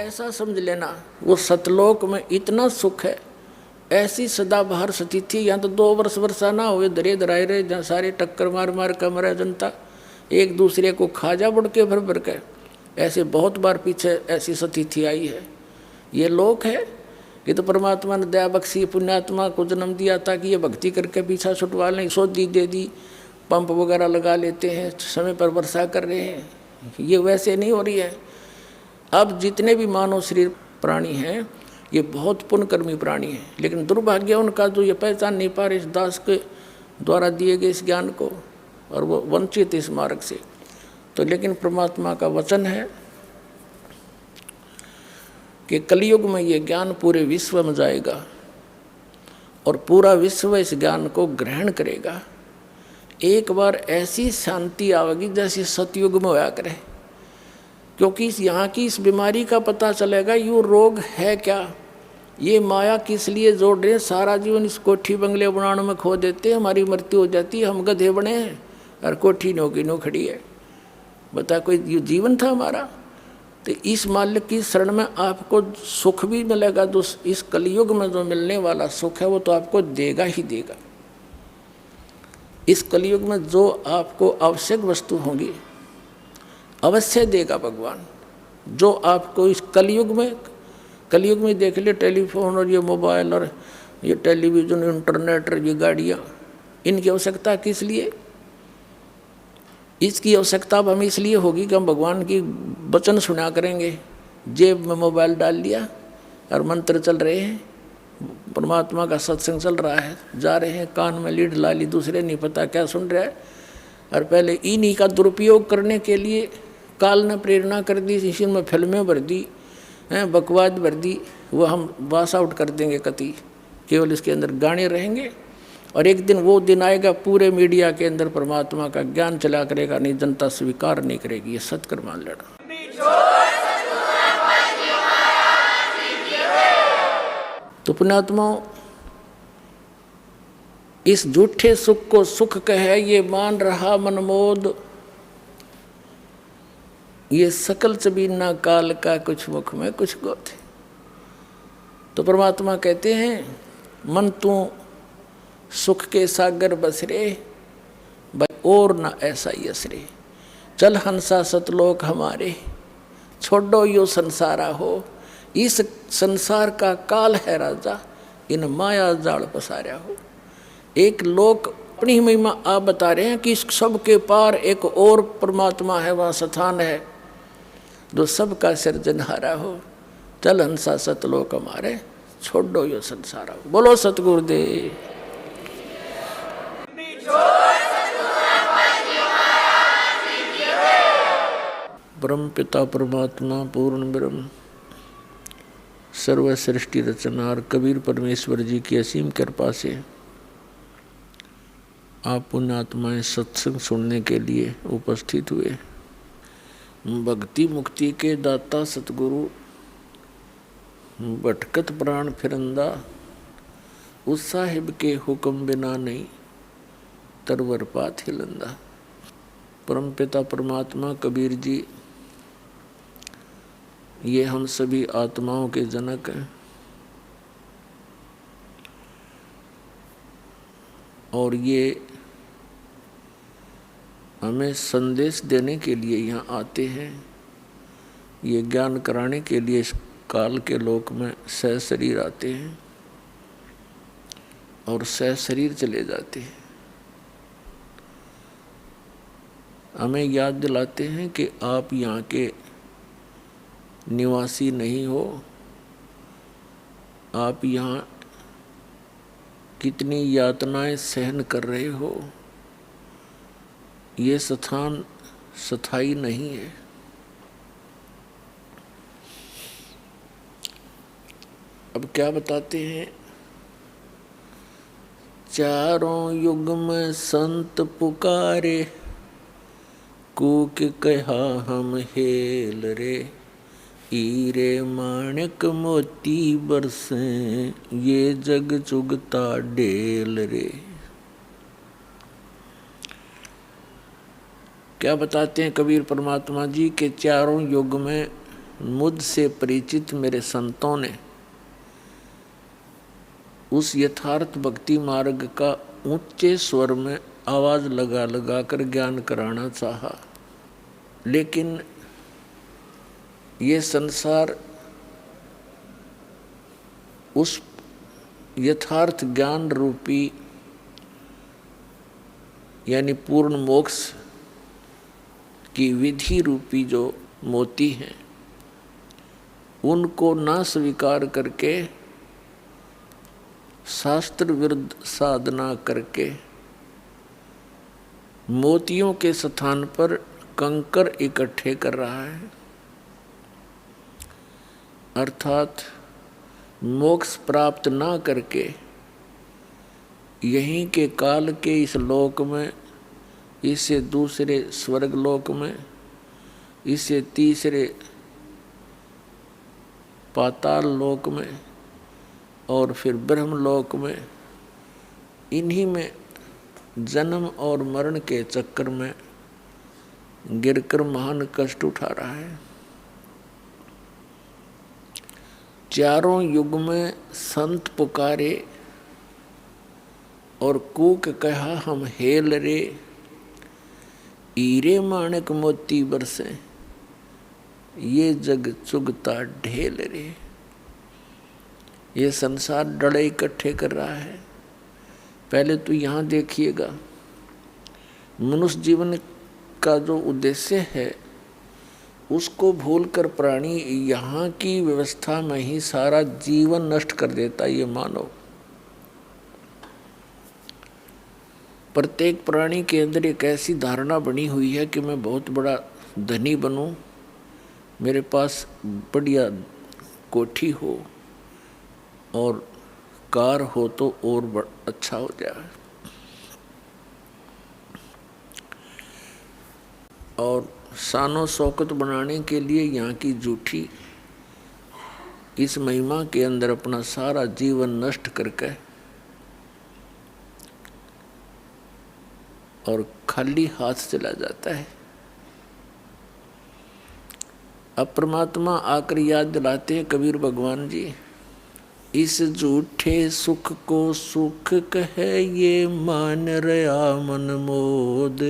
ऐसा समझ लेना वो सतलोक में इतना सुख है, ऐसी सदाबहार स्थिति। यहाँ तो 2 वर्ष वर्षा ना हुए दरे दराए रहे, जहाँ सारे टक्कर मार मार कर मरे जनता, एक दूसरे को खा जा बुड़ के भर भर के। ऐसे बहुत बार पीछे ऐसी स्थिति आई है। ये लोक है, ये तो परमात्मा ने दया बख्शी, पुण्यात्मा को जन्म दिया ताकि ये भक्ति करके पीछा छुटवा लें। सौदी दे दी, पंप वगैरह लगा लेते हैं, समय पर वर्षा कर रहे हैं। ये वैसे नहीं हो रही है। अब जितने भी मानव शरीर प्राणी हैं ये बहुत पुण्यकर्मी प्राणी हैं, लेकिन दुर्भाग्य उनका जो ये पहचान नहीं पा रहे इस दास के द्वारा दिए गए इस ज्ञान को, और वो वंचित इस मार्ग से। तो लेकिन परमात्मा का वचन है कि कलयुग में ये ज्ञान पूरे विश्व में जाएगा और पूरा विश्व इस ज्ञान को ग्रहण करेगा। एक बार ऐसी शांति आवेगी जैसे सतयुग में होया करे, क्योंकि यहाँ की इस बीमारी का पता चलेगा ये रोग है क्या, ये माया किस लिए जोड़ रहे हैं। सारा जीवन इस कोठी बंगले बनाने में खो देते हैं, हमारी मृत्यु हो जाती है, हम गधे बने हैं और कोठी नो की नो खड़ी है। बता कोई ये जीवन था हमारा? तो इस मालिक की शरण में आपको सुख भी मिलेगा, जो इस कलयुग में जो मिलने वाला सुख है वो तो आपको देगा ही देगा। इस कलयुग में जो आपको आवश्यक वस्तु होंगी अवश्य देगा भगवान। जो आपको इस कलयुग में देख लिए टेलीफोन और ये मोबाइल और ये टेलीविज़न, इंटरनेट और ये गाड़ियाँ, इनकी आवश्यकता किस लिए? इसकी आवश्यकता अब हमें इसलिए होगी कि हम भगवान की वचन सुना करेंगे। जेब में मोबाइल डाल लिया और मंत्र चल रहे हैं, परमात्मा का सत्संग चल रहा है, जा रहे हैं, कान में लीड ला ली, दूसरे नहीं पता क्या सुन रहा है। और पहले इन्हीं का दुरुपयोग करने के लिए काल ने प्रेरणा कर दी, इसी में फिल्में भर दी हैं, बकवाद भर दी। वो हम पास आउट कर देंगे कति, केवल इसके अंदर गाने रहेंगे। और एक दिन वो दिन आएगा पूरे मीडिया के अंदर परमात्मा का ज्ञान चला करेगा, नहीं जनता स्वीकार नहीं करेगी। ये सत्कर मान लेना। तो पुण्यात्माओं, इस झूठे सुख को सुख कहे ये मान रहा मनमोद, ये सकल चबीना काल का कुछ मुख में कुछ गोथ। तो परमात्मा कहते हैं मन तू सुख के सागर बसरे, और न ऐसा यसरे। चल हंसा सतलोक हमारे, छोड़ो यो संसारा हो। इस संसार का काल है राजा, इन माया जाल पसारा हो। एक लोक अपनी महिमा आप बता रहे हैं कि इस सब के पार एक और परमात्मा है, वहाँ स्थान है जो सबका सिरजनहारा हो। चल हंसा सतलोक हमारे, छोड़ो यो संसारा हो। बोलो सतगुरुदेव। परम पिता परमात्मा पूर्ण ब्रह्म सर्व सृष्टि रचनार कबीर परमेश्वर जी की असीम कृपा से आप पुण्यात्माएं सत्संग सुनने के लिए उपस्थित हुए। भक्ति मुक्ति के दाता सतगुरु, भटकत प्राण फिरंदा, उस साहिब के हुक्म बिना नहीं तरवर पात हिलंदा। परम पिता परमात्मा कबीर जी ये हम सभी आत्माओं के जनक हैं, और ये हमें संदेश देने के लिए यहाँ आते हैं, ये ज्ञान कराने के लिए इस काल के लोक में सहशरीर आते हैं और सहशरीर चले जाते हैं। हमें याद दिलाते हैं कि आप यहाँ के निवासी नहीं हो, आप यहाँ कितनी यातनाएं सहन कर रहे हो। ये स्थान स्थायी नहीं है। अब क्या बताते हैं? चारों युग में संत पुकारे, कूक कहा हम हेल रे। हीरे माणिक मोती बरसे, ये जग चुगता ढेल रे। क्या बताते हैं कबीर परमात्मा जी के चारों युग में मुझसे परिचित मेरे संतों ने उस यथार्थ भक्ति मार्ग का ऊंचे स्वर में आवाज लगा लगा कर ज्ञान कराना चाहा, लेकिन ये संसार उस यथार्थ ज्ञान रूपी यानी पूर्ण मोक्ष की विधि रूपी जो मोती हैं उनको ना स्वीकार करके शास्त्र विरुद्ध साधना करके मोतियों के स्थान पर कंकर इकट्ठे कर रहा है, अर्थात मोक्ष प्राप्त ना करके यहीं के काल के इस लोक में, इससे दूसरे स्वर्ग लोक में, इससे तीसरे पाताल लोक में और फिर ब्रह्म लोक में, इन्हीं में जन्म और मरण के चक्कर में गिरकर महान कष्ट उठा रहा है। चारों युग में संत पुकारे और कूक कहा हम हेल रे, हीरे माणक मोती बरसे, ये जग चुगता ढेल रे। ये संसार डड़े इकट्ठे कर रहा है। पहले तो यहाँ देखिएगा, मनुष्य जीवन का जो उद्देश्य है उसको भूलकर प्राणी यहाँ की व्यवस्था में ही सारा जीवन नष्ट कर देता। ये मानव प्रत्येक प्राणी के अंदर एक ऐसी धारणा बनी हुई है कि मैं बहुत बड़ा धनी बनूं, मेरे पास बढ़िया कोठी हो और कार हो तो और अच्छा हो जाए। और शानो शौकत बनाने के लिए यहाँ की झूठी इस महिमा के अंदर अपना सारा जीवन नष्ट करके और खाली हाथ चला जाता है। अब परमात्मा आकर याद दिलाते हैं कबीर भगवान जी, इस झूठे सुख को सुख कहे ये मान रया मन मोद,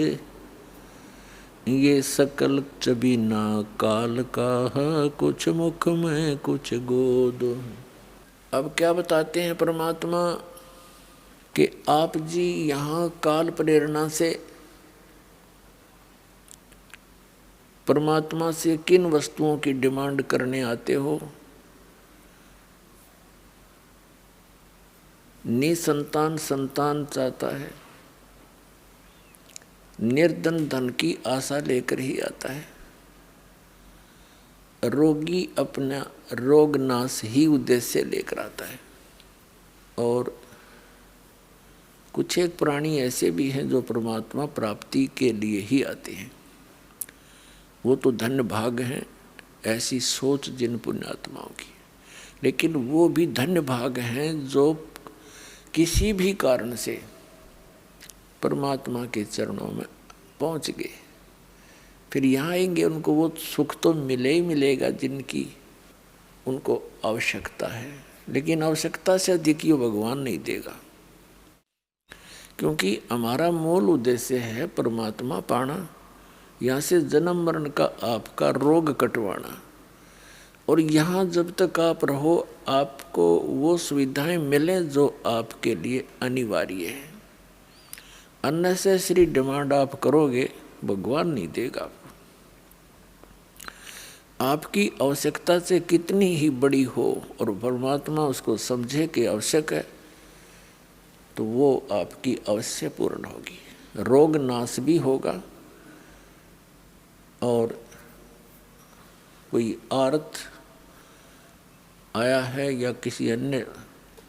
ये सकल चबीना काल का है, कुछ मुख में कुछ गोद। अब क्या बताते हैं परमात्मा कि आप जी यहाँ काल प्रेरणा से परमात्मा से किन वस्तुओं की डिमांड करने आते हो? निसंतान संतान चाहता है, निर्धन धन की आशा लेकर ही आता है, रोगी अपना रोग नाश ही उद्देश्य लेकर आता है। और कुछ एक प्राणी ऐसे भी हैं जो परमात्मा प्राप्ति के लिए ही आते हैं। वो तो धन्य भाग हैं, ऐसी सोच जिन पुण्यात्माओं की। लेकिन वो भी धन्य भाग हैं जो किसी भी कारण से परमात्मा के चरणों में पहुंच गए। फिर यहाँ आएंगे, उनको वो सुख तो मिले ही मिलेगा जिनकी उनको आवश्यकता है, लेकिन आवश्यकता से अधिक ये भगवान नहीं देगा, क्योंकि हमारा मूल उद्देश्य है परमात्मा पाना, यहाँ से जन्म मरण का आपका रोग कटवाना। और यहाँ जब तक आप रहो आपको वो सुविधाएं मिलें जो आपके लिए अनिवार्य है। अननेसेसरी डिमांड आप करोगे भगवान नहीं देगा आपको। आपकी आवश्यकता से कितनी ही बड़ी हो और परमात्मा उसको समझे कि आवश्यक है तो वो आपकी अवश्य पूर्ण होगी, रोग नाश भी होगा। और कोई आर्थ आया है या किसी अन्य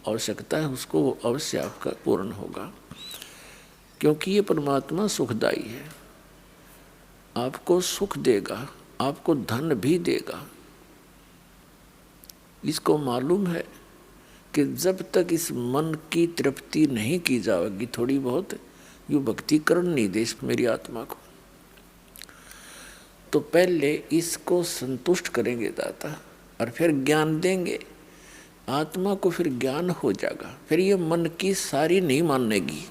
आवश्यकता है उसको वो अवश्य आपका पूर्ण होगा, क्योंकि ये परमात्मा सुखदाई है, आपको सुख देगा, आपको धन भी देगा। इसको मालूम है कि जब तक इस मन की तृप्ति नहीं की जाएगी थोड़ी बहुत, यूँ भक्ति करण नहीं दे मेरी आत्मा को, तो पहले इसको संतुष्ट करेंगे दाता और फिर ज्ञान देंगे। आत्मा को फिर ज्ञान हो जाएगा, फिर ये मन की सारी नहीं मानेगी।